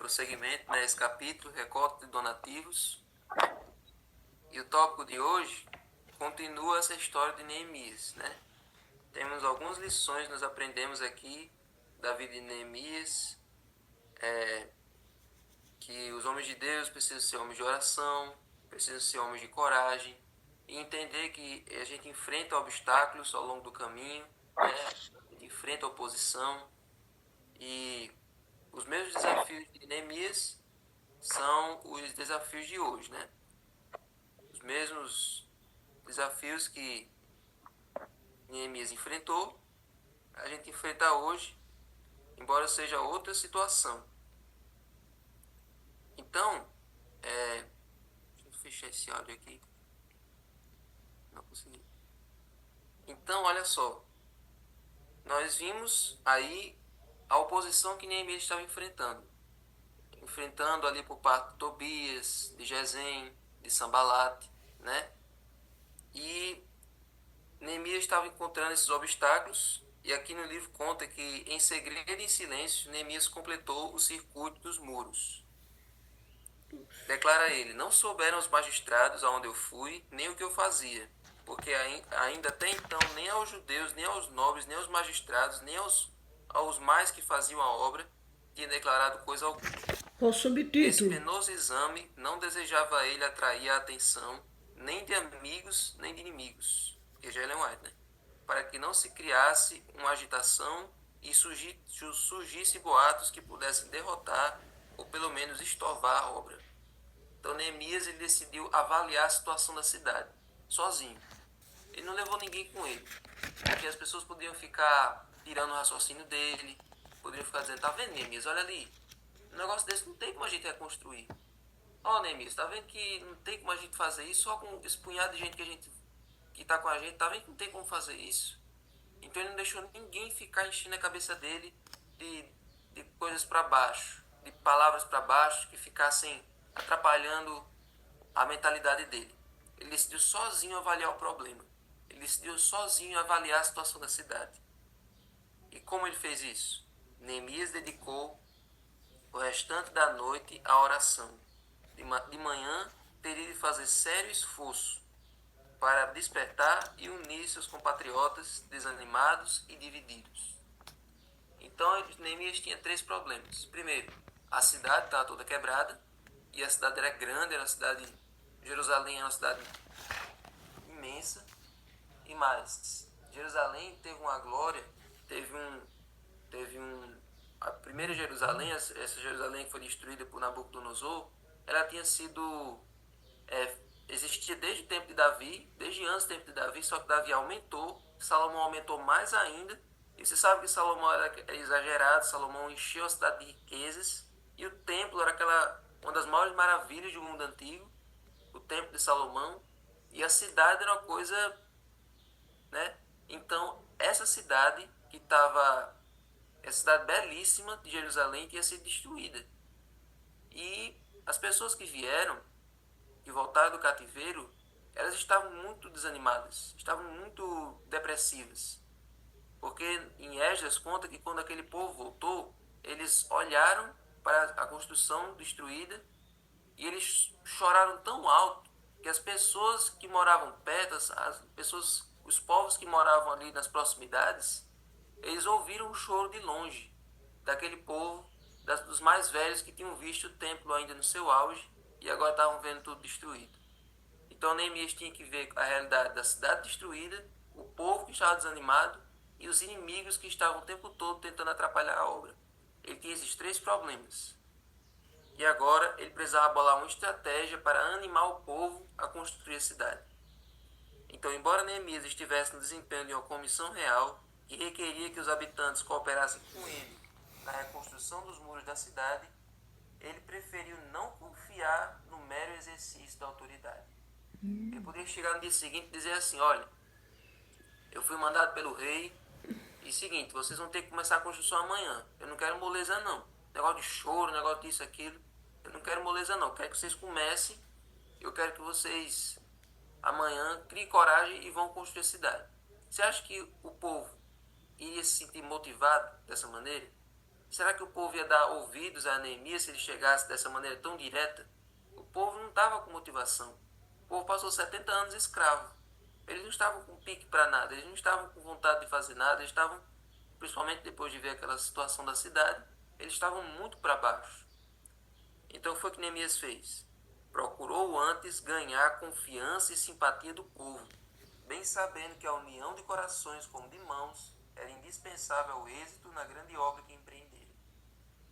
prosseguimento nesse capítulo, recorte de donativos. E o tópico de hoje continua essa história de Neemias, né? Temos algumas lições que nós aprendemos aqui da vida de Neemias, que os homens de Deus precisam ser homens de oração, precisam ser homens de coragem, e entender que a gente enfrenta obstáculos ao longo do caminho, né? A gente enfrenta oposição, e os mesmos desafios de Neemias são os desafios de hoje, né? Os mesmos desafios que Neemias enfrentou, a gente enfrenta hoje, embora seja outra situação. Então, deixa eu fechar esse áudio aqui. Não consegui. Então, olha só. Nós vimos aí a oposição que Neemias estava enfrentando. Enfrentando ali por parte de Tobias, de Gesem, de Sanbalate, né? E Neemias estava encontrando esses obstáculos, e aqui no livro conta que, em segredo e em silêncio, Neemias completou o circuito dos muros. Declara ele: não souberam os magistrados aonde eu fui, nem o que eu fazia, porque ainda até então nem aos judeus, nem aos nobres, nem aos magistrados, nem aos mais que faziam a obra, tinha declarado coisa alguma. Qual o Nesse subtítulo? penoso exame, não desejava ele atrair a atenção nem de amigos, nem de inimigos, que já é Ellen White, né? Para que não se criasse uma agitação e surgisse boatos que pudessem derrotar ou pelo menos estorvar a obra. Então Neemias ele decidiu avaliar a situação da cidade, sozinho. Ele não levou ninguém com ele, porque as pessoas podiam ficar tirando o raciocínio dele, poderiam ficar dizendo: tá vendo, Neemias, olha ali, um negócio desse não tem como a gente reconstruir. Ó, Neemias, tá vendo que não tem como a gente fazer isso só com esse punhado de gente que tá com a gente, tá vendo que não tem como fazer isso? Então ele não deixou ninguém ficar enchendo a cabeça dele de, de coisas para baixo, de palavras para baixo que ficassem atrapalhando a mentalidade dele. Ele decidiu sozinho avaliar o problema. Ele decidiu sozinho avaliar a situação da cidade. E como ele fez isso? Neemias dedicou o restante da noite à oração. De manhã, teria de fazer sério esforço para despertar e unir seus compatriotas desanimados e divididos. Então, Neemias tinha três problemas. Primeiro, a cidade estava toda quebrada, e a cidade era grande, era uma cidade. Jerusalém era uma cidade imensa. E mais, Jerusalém teve uma glória, teve um a primeira Jerusalém, essa Jerusalém que foi destruída por Nabucodonosor, ela tinha sido existia desde o tempo de Davi, desde antes do tempo de Davi, só que Davi aumentou, Salomão aumentou mais ainda, e você sabe que Salomão era exagerado, Salomão encheu a cidade de riquezas, e o templo era uma das maiores maravilhas do mundo antigo, o templo de Salomão, e a cidade era uma coisa, né? Então, essa cidade belíssima de Jerusalém tinha sido destruída. E as pessoas que voltaram do cativeiro, elas estavam muito desanimadas, estavam muito depressivas. Porque em Esdras conta que quando aquele povo voltou, eles olharam para a construção destruída e eles choraram tão alto que as pessoas que moravam perto, os povos que moravam ali nas proximidades, eles ouviram o choro de longe daquele povo, dos mais velhos que tinham visto o templo ainda no seu auge e agora estavam vendo tudo destruído. Então Neemias tinha que ver a realidade da cidade destruída, o povo que estava desanimado e os inimigos que estavam o tempo todo tentando atrapalhar a obra. Ele tinha esses três problemas. E agora ele precisava bolar uma estratégia para animar o povo a construir a cidade. Então, embora Neemias estivesse no desempenho de uma comissão real, que requeria que os habitantes cooperassem com ele na reconstrução dos muros da cidade, ele preferiu não confiar no mero exercício da autoridade. Ele poderia chegar no dia seguinte e dizer assim: olha, eu fui mandado pelo rei, e seguinte, vocês vão ter que começar a construção amanhã. Eu não quero moleza não. Negócio de choro, negócio disso, aquilo. Eu não quero moleza não. Eu quero que vocês comecem. Eu quero que vocês amanhã criem coragem e vão construir a cidade. Você acha que o povo iria se sentir motivado dessa maneira? Será que o povo ia dar ouvidos a Neemias se ele chegasse dessa maneira tão direta? O povo não estava com motivação. O povo passou 70 anos escravo. Eles não estavam com pique para nada, eles não estavam com vontade de fazer nada, eles estavam, principalmente depois de ver aquela situação da cidade, eles estavam muito para baixo. Então foi o que Neemias fez. Procurou antes ganhar confiança e simpatia do povo, bem sabendo que a união de corações como de mãos era indispensável ao êxito na grande obra que empreendera.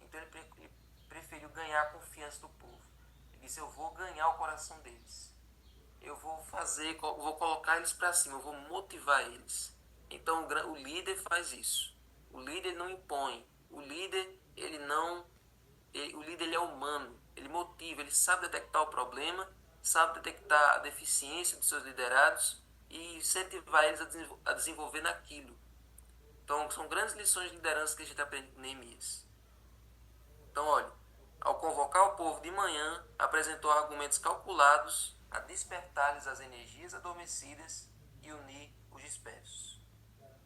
Então ele preferiu ganhar a confiança do povo. Ele disse: eu vou ganhar o coração deles. Eu vou vou colocar eles para cima, eu vou motivar eles. Então o líder faz isso. O líder não impõe. O líder, o líder ele é humano. Ele motiva, ele sabe detectar o problema, sabe detectar a deficiência dos seus liderados e incentivar eles a desenvolver naquilo. Então são grandes lições de liderança que a gente aprende com Neemias. Então, olha, ao convocar o povo de manhã, apresentou argumentos calculados a despertar-lhes as energias adormecidas e unir os dispersos.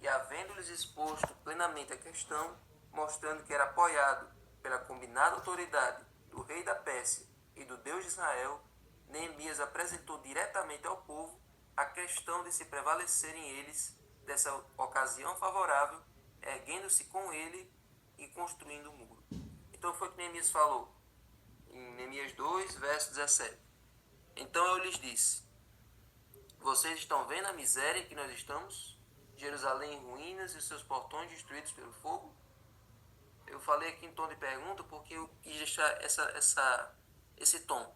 E havendo-lhes exposto plenamente a questão, mostrando que era apoiado pela combinada autoridade do rei da Pérsia e do Deus de Israel, Neemias apresentou diretamente ao povo a questão de se prevalecerem eles dessa ocasião favorável, erguendo-se com ele e construindo o muro. Então foi o que Neemias falou, em Neemias 2, verso 17. Então eu lhes disse: vocês estão vendo a miséria em que nós estamos? Jerusalém em ruínas e os seus portões destruídos pelo fogo? Eu falei aqui em tom de pergunta porque eu quis deixar esse tom.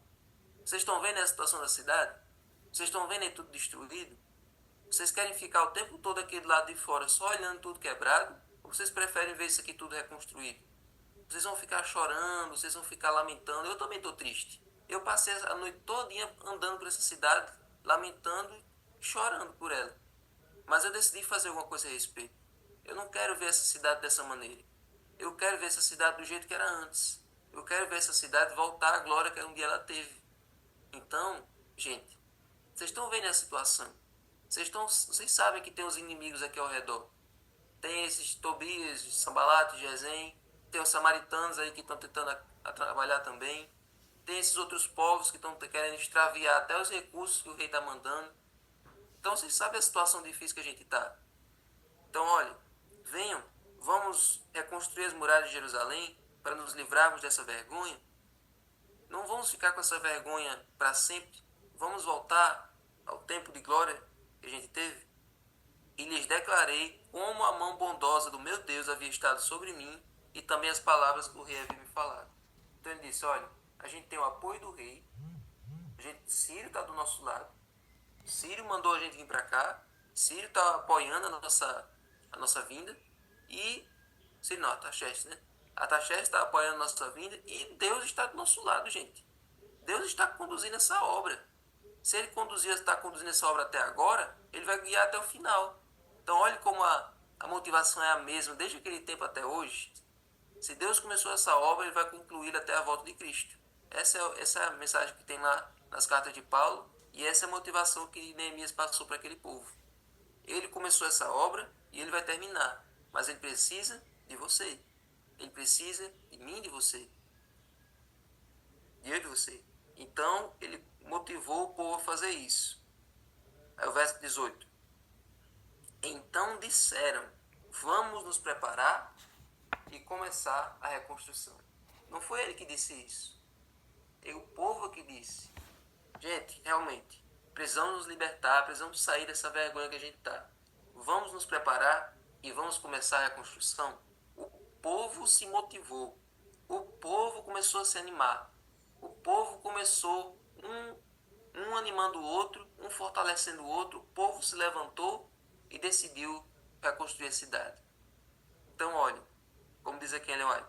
Vocês estão vendo a situação da cidade? Vocês estão vendo aí tudo destruído? Vocês querem ficar o tempo todo aqui do lado de fora só olhando tudo quebrado? Ou vocês preferem ver isso aqui tudo reconstruído? Vocês vão ficar chorando, vocês vão ficar lamentando. Eu também estou triste. Eu passei a noite todinha andando por essa cidade, lamentando e chorando por ela. Mas eu decidi fazer alguma coisa a respeito. Eu não quero ver essa cidade dessa maneira. Eu quero ver essa cidade do jeito que era antes. Eu quero ver essa cidade voltar à glória que um dia ela teve. Então, gente, vocês estão vendo a situação. Vocês sabem que tem os inimigos aqui ao redor. Tem esses Tobias, Sambalat, Gesem. Tem os samaritanos aí que estão tentando a trabalhar também. Tem esses outros povos que estão querendo extraviar até os recursos que o rei está mandando. Então vocês sabem a situação difícil que a gente está. Então, olha, venham, vamos reconstruir as muralhas de Jerusalém para nos livrarmos dessa vergonha. Não vamos ficar com essa vergonha para sempre. Vamos voltar ao tempo de glória que a gente teve. E lhes declarei como a mão bondosa do meu Deus havia estado sobre mim e também as palavras que o rei havia me falado. Então ele disse: olha, a gente tem o apoio do rei, Ciro está do nosso lado, Ciro mandou a gente vir para cá, Ciro está apoiando a nossa vinda e Ciro não, Ataxerxes, né? Ataxerxes está apoiando a nossa vinda e Deus está do nosso lado, gente. Deus está conduzindo essa obra. Se ele está conduzindo essa obra até agora, ele vai guiar até o final. Então olhe como a motivação é a mesma desde aquele tempo até hoje. Se Deus começou essa obra, ele vai concluí-la até a volta de Cristo. Essa é a mensagem que tem lá nas cartas de Paulo e essa é a motivação que Neemias passou para aquele povo. Ele começou essa obra e ele vai terminar, mas ele precisa de você. Ele precisa de mim e de você. De eu e de você. Então, ele motivou o povo a fazer isso. Aí o verso 18. Então disseram: vamos nos preparar e começar a reconstrução. Não foi ele que disse isso. É o povo que disse: gente, realmente, precisamos nos libertar, precisamos sair dessa vergonha que a gente está. Vamos nos preparar e vamos começar a reconstrução. O povo se motivou. O povo começou a se animar. O povo começou um animando o outro, um fortalecendo o outro. O povo se levantou e decidiu reconstruir a cidade. Então, olha, como diz aqui em Ellen White,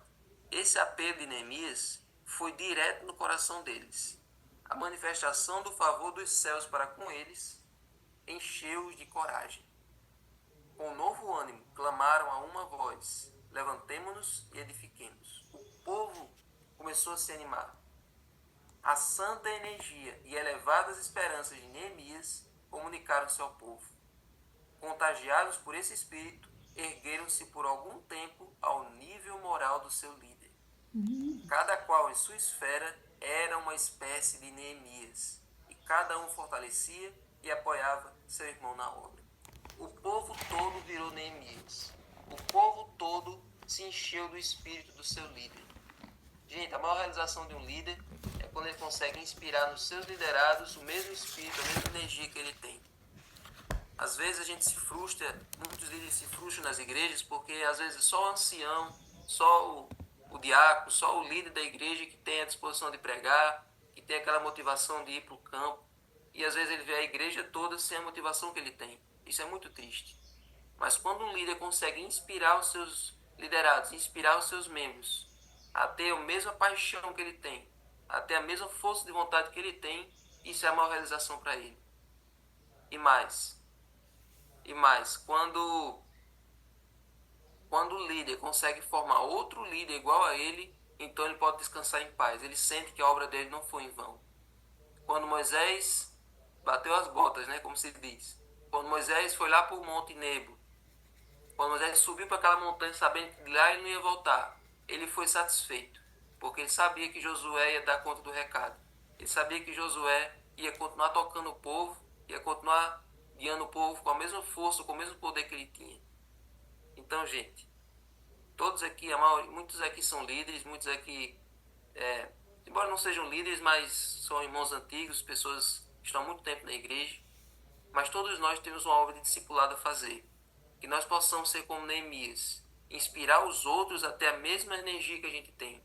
esse apelo de Neemias foi direto no coração deles. A manifestação do favor dos céus para com eles encheu-os de coragem. Com novo ânimo, clamaram a uma voz: levantemo-nos e edifiquemos. O povo começou a se animar. A santa energia e elevadas esperanças de Neemias comunicaram-se ao povo. Contagiados por esse espírito, ergueram-se por algum tempo ao nível moral do seu líder. Cada qual em sua esfera era uma espécie de Neemias, e cada um fortalecia e apoiava seu irmão na obra. O povo todo virou Neemias. O povo todo se encheu do espírito do seu líder. Gente, a maior realização de um líder é quando ele consegue inspirar nos seus liderados o mesmo espírito, a mesma energia que ele tem. Às vezes a gente se frustra, muitos líderes se frustram nas igrejas porque às vezes só o ancião, só o diácono, só o líder da igreja que tem a disposição de pregar, que tem aquela motivação de ir para o campo, e às vezes ele vê a igreja toda sem a motivação que ele tem. Isso é muito triste. Mas quando um líder consegue inspirar os seus liderados, inspirar os seus membros a ter a mesma paixão que ele tem, a ter a mesma força de vontade que ele tem, isso é a maior realização para ele. E mais, quando o líder consegue formar outro líder igual a ele, então ele pode descansar em paz. Ele sente que a obra dele não foi em vão. Quando Moisés bateu as botas, né, como se diz. Quando Moisés foi lá para o Monte Nebo, quando Moisés subiu para aquela montanha sabendo que de lá ele não ia voltar, ele foi satisfeito, porque ele sabia que Josué ia dar conta do recado. Ele sabia que Josué ia continuar tocando o povo, ia continuar guiando o povo com a mesma força, com o mesmo poder que ele tinha. Então, gente, todos aqui, muitos aqui são líderes, muitos aqui, embora não sejam líderes, mas são irmãos antigos, pessoas que estão há muito tempo na igreja, mas todos nós temos uma obra de discipulado a fazer. Que nós possamos ser como Neemias, inspirar os outros a ter a mesma energia que a gente tem.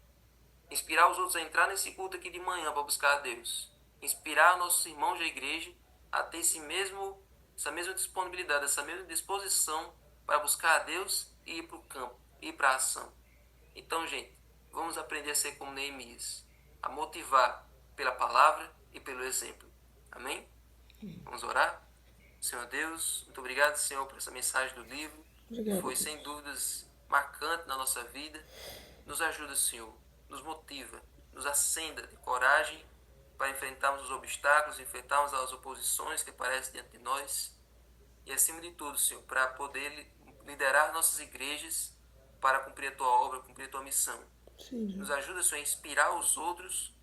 Inspirar os outros a entrar nesse culto aqui de manhã para buscar a Deus. Inspirar nossos irmãos da igreja a ter essa mesma disponibilidade, essa mesma disposição para buscar a Deus e ir para o campo, ir para a ação. Então, gente, vamos aprender a ser como Neemias, a motivar pela palavra e pelo exemplo. Amém? Vamos orar? Senhor Deus, muito obrigado, Senhor, por essa mensagem do livro. Obrigado, Foi, Deus. sem dúvidas, marcante na nossa vida. Nos ajuda, Senhor, nos motiva, nos acenda de coragem para enfrentarmos os obstáculos, enfrentarmos as oposições que aparecem diante de nós. E, acima de tudo, Senhor, para poder liderar nossas igrejas para cumprir a Tua obra, cumprir a Tua missão. Sim, Nos Deus. ajuda, Senhor, a inspirar os outros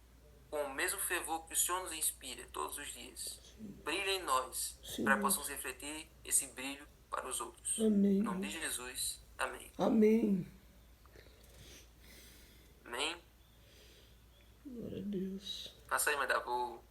com o mesmo fervor que o Senhor nos inspira todos os dias. Brilha em nós, Sim, para que Deus. possamos refletir esse brilho para os outros. Amém, Em nome de Deus. Jesus. Amém. Amém. Amém. Glória a Deus. Passa aí, Madá. Vou